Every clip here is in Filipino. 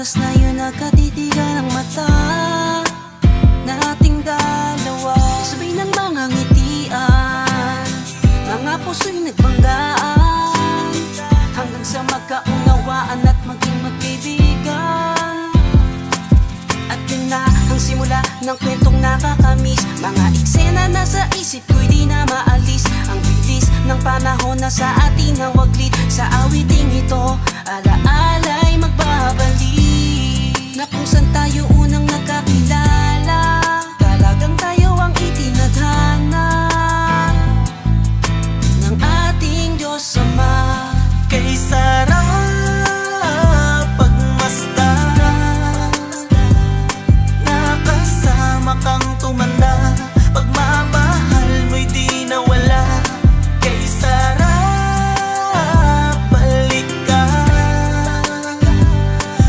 oras na yun nagkatitigan ng mata nating dalawa. Sabay ng mga ngitian, mga puso'y nagbanggaan, hanggang sa magkaunawaan at maging magkaibigan. At yun na ang simula ng kwentong nakakamiss, mga eksena na sa isip ko'y di na maalis. Ang bilis ng panahon na sa atin na waglit, sa awiting ito alaala'y magbabalik, na kung saan tayo unang nagkakilala, talagang tayo ang itinadhana ng ating Diyos Ama. Kay sarap pagmasdan, nakasama kang tumanda, pagmamahal mo'y di nawala. Kay sarap balikan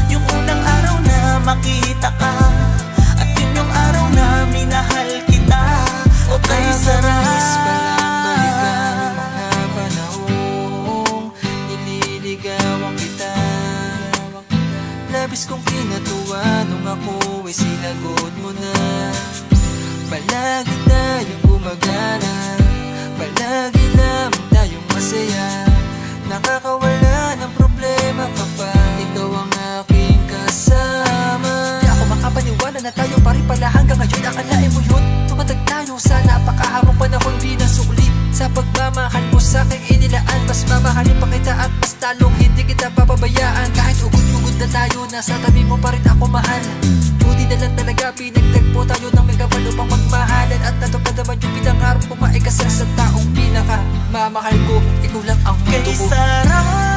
yung unang araw na makita ka, at yun yung araw na minahal kita. O kay sarap labis kong kinatuwa nung ako ay sinagot mo na. Palagi tayong gumagana, palagi naman tayong masaya, nakakawala ng problema kapag ikaw ang aking kasama. Di ako makapaniwala na tayo pa rin pala hanggang ngayon. Akalain mo yun, tumatag tayo sa napakahabang panahon, di na sulit. Sa pagmamahal mo sa'king inilaan, mas mamahalin pa kita at mas talong hindi kita papabayaan. Kahit ugod-ugod na tayo, nasa tabi mo pa rin ako mahal. Buti na lang talaga pinagtagpo tayo ng may kapalo pang magmahalan, at natupad naman yung pinangarap ko, maikasal sa taong pinaka mamahal ko. Ikaw lang ang mundo ko. Kay sarap